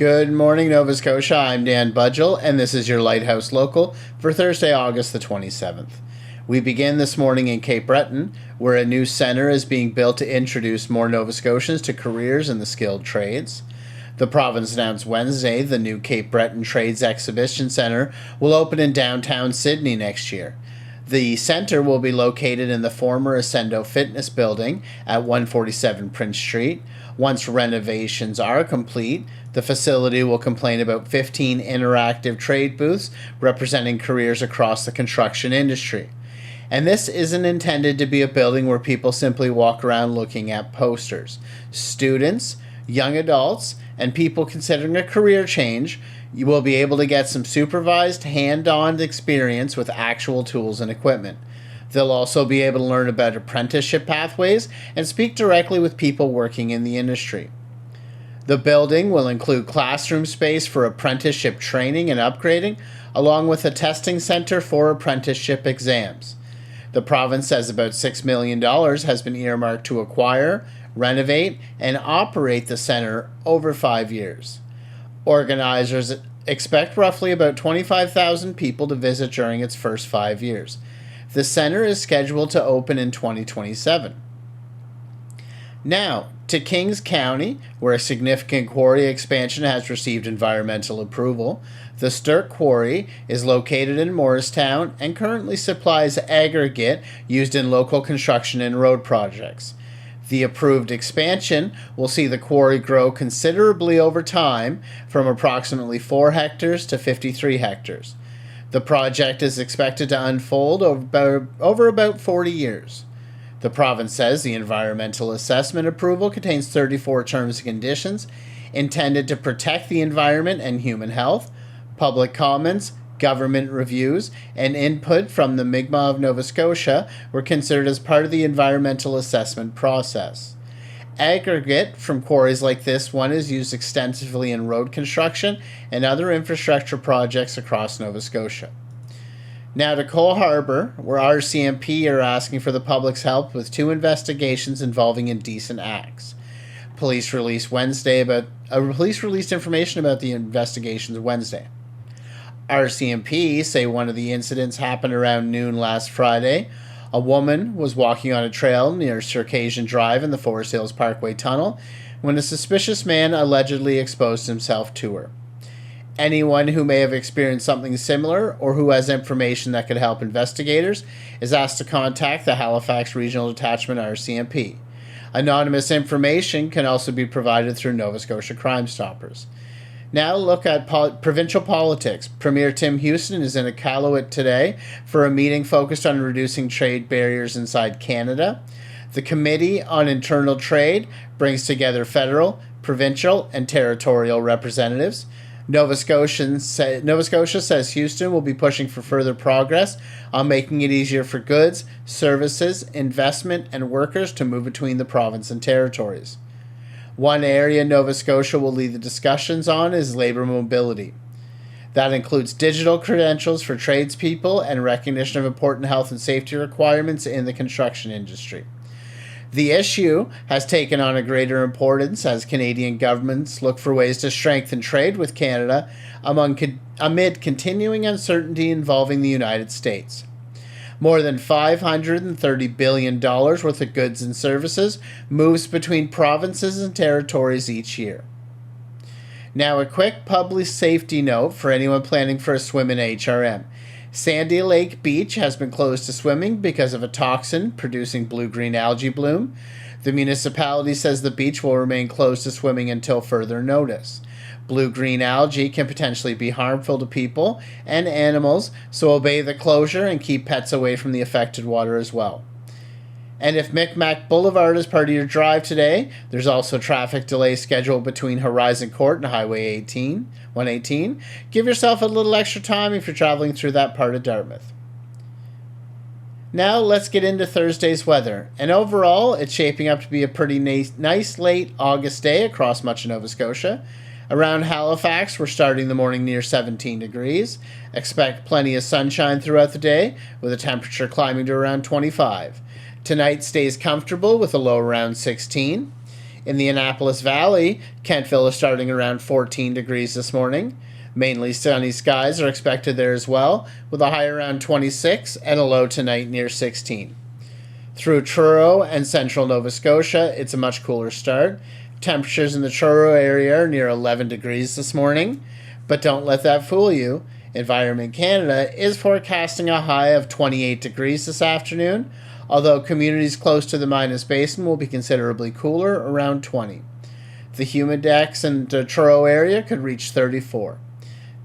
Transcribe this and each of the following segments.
Good morning, Nova Scotia. I'm Dan Budgell, and this is your Lighthouse Local for Thursday, August the 27th. We begin this morning in Cape Breton, where a new centre is being built to introduce more Nova Scotians to careers in the skilled trades. The province announced Wednesday the new Cape Breton Trades Exhibition Centre will open in downtown Sydney next year. The centre will be located in the former Ascendo Fitness Building at 147 Prince Street. Once renovations are complete, the facility will contain about 15 interactive trade booths representing careers across the construction industry. And this isn't intended to be a building where people simply walk around looking at posters. Students, young adults, and people considering a career change, you will be able to get some supervised, hand-on experience with actual tools and equipment. They'll also be able to learn about apprenticeship pathways and speak directly with people working in the industry. The building will include classroom space for apprenticeship training and upgrading, along with a testing center for apprenticeship exams. The province says about $6 million has been earmarked to acquire, renovate, and operate the center over 5 years. Organizers expect roughly about 25,000 people to visit during its first 5 years. The center is scheduled to open in 2027. Now, to Kings County, where a significant quarry expansion has received environmental approval. The Sturk Quarry is located in Morristown and currently supplies aggregate used in local construction and road projects. The approved expansion will see the quarry grow considerably over time from approximately 4 hectares to 53 hectares. The project is expected to unfold over about 40 years. The province says the environmental assessment approval contains 34 terms and conditions intended to protect the environment and human health. Public comments, government reviews, and input from the Mi'kmaq of Nova Scotia were considered as part of the environmental assessment process. Aggregate from quarries like this one is used extensively in road construction and other infrastructure projects across Nova Scotia. Now to Cole Harbour, where RCMP are asking for the public's help with 2 investigations involving indecent acts. Police released information about the investigations Wednesday. RCMP say one of the incidents happened around noon last Friday. A woman was walking on a trail near Circassian Drive in the Forest Hills Parkway Tunnel when a suspicious man allegedly exposed himself to her. Anyone who may have experienced something similar or who has information that could help investigators is asked to contact the Halifax Regional Detachment RCMP. Anonymous information can also be provided through Nova Scotia Crime Stoppers. Now look at provincial politics. Premier Tim Houston is in Iqaluit today for a meeting focused on reducing trade barriers inside Canada. The Committee on Internal Trade brings together federal, provincial, and territorial representatives. Nova Scotia says Houston will be pushing for further progress on making it easier for goods, services, investment, and workers to move between the province and territories. One area Nova Scotia will lead the discussions on is labor mobility. That includes digital credentials for tradespeople and recognition of important health and safety requirements in the construction industry. The issue has taken on a greater importance as Canadian governments look for ways to strengthen trade with Canada amid continuing uncertainty involving the United States. More than $530 billion worth of goods and services moves between provinces and territories each year. Now a quick public safety note for anyone planning for a swim in HRM. Sandy Lake Beach has been closed to swimming because of a toxin producing blue-green algae bloom. The municipality says the beach will remain closed to swimming until further notice. Blue-green algae can potentially be harmful to people and animals, so obey the closure and keep pets away from the affected water as well. And if Micmac Boulevard is part of your drive today, there's also traffic delay scheduled between Horizon Court and Highway 118. Give yourself a little extra time if you're traveling through that part of Dartmouth. Now let's get into Thursday's weather. And overall, it's shaping up to be a pretty nice late August day across much of Nova Scotia. Around Halifax, we're starting the morning near 17 degrees. Expect plenty of sunshine throughout the day, with a temperature climbing to around 25. Tonight stays comfortable with a low around 16. In the Annapolis Valley, Kentville is starting around 14 degrees this morning. Mainly sunny skies are expected there as well, with a high around 26 and a low tonight near 16. Through Truro and central Nova Scotia, it's a much cooler start. Temperatures in the Truro area are near 11 degrees this morning, but don't let that fool you. Environment Canada is forecasting a high of 28 degrees this afternoon, although communities close to the Minas Basin will be considerably cooler, around 20. The humidex in the Truro area could reach 34.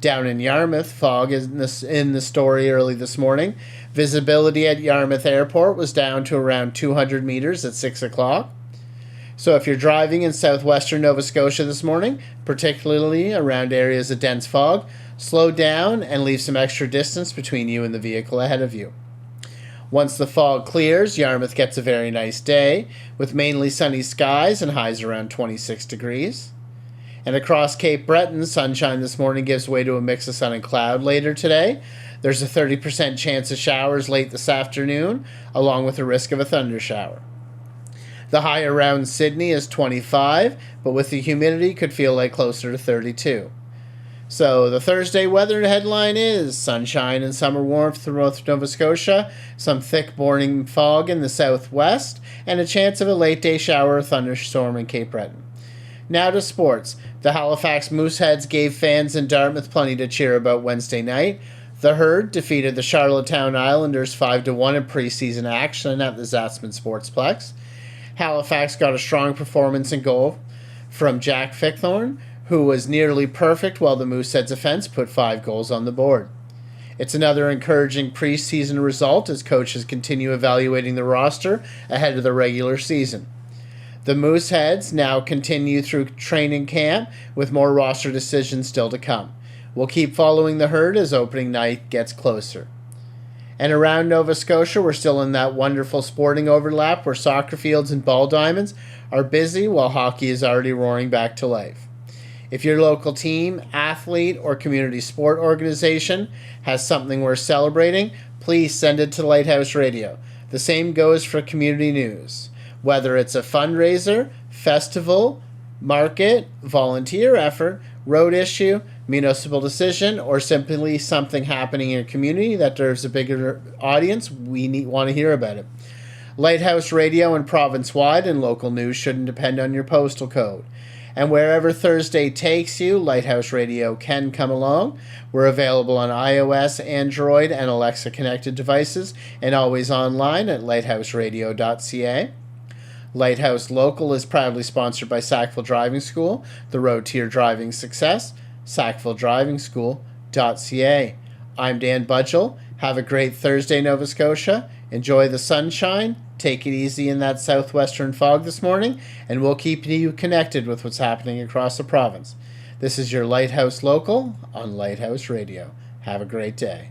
Down in Yarmouth, fog is in the story early this morning. Visibility at Yarmouth Airport was down to around 200 meters at 6 o'clock. So if you're driving in southwestern Nova Scotia this morning, particularly around areas of dense fog, slow down and leave some extra distance between you and the vehicle ahead of you. Once the fog clears, Yarmouth gets a very nice day, with mainly sunny skies and highs around 26 degrees. And across Cape Breton, sunshine this morning gives way to a mix of sun and cloud later today. There's a 30% chance of showers late this afternoon, along with a risk of a thundershower. The high around Sydney is 25, but with the humidity could feel like closer to 32. So the Thursday weather headline is sunshine and summer warmth throughout Nova Scotia, some thick morning fog in the southwest, and a chance of a late day shower or thunderstorm in Cape Breton. Now to sports. The Halifax Mooseheads gave fans in Dartmouth plenty to cheer about Wednesday night. The Herd defeated the Charlottetown Islanders 5-1 in preseason action at the Zatzman Sportsplex. Halifax got a strong performance in goal from Jack Fickthorne, who was nearly perfect while the Mooseheads' offense put 5 goals on the board. It's another encouraging preseason result as coaches continue evaluating the roster ahead of the regular season. The Mooseheads now continue through training camp with more roster decisions still to come. We'll keep following the Herd as opening night gets closer. And around Nova Scotia, we're still in that wonderful sporting overlap where soccer fields and ball diamonds are busy while hockey is already roaring back to life. If your local team, athlete, or community sport organization has something worth celebrating, please send it to Lighthouse Radio. The same goes for community news. Whether it's a fundraiser, festival, market, volunteer effort, road issue, municipal decision, or simply something happening in your community that deserves a bigger audience, we want to hear about it. Lighthouse Radio and province-wide and local news shouldn't depend on your postal code. And wherever Thursday takes you, Lighthouse Radio can come along. We're available on iOS, Android, and Alexa connected devices, and always online at lighthouseradio.ca. Lighthouse Local is proudly sponsored by Sackville Driving School, the road to your driving success, sackvilledrivingschool.ca. I'm Dan Budgell. Have a great Thursday, Nova Scotia. Enjoy the sunshine. Take it easy in that southwestern fog this morning, and we'll keep you connected with what's happening across the province. This is your Lighthouse Local on Lighthouse Radio. Have a great day.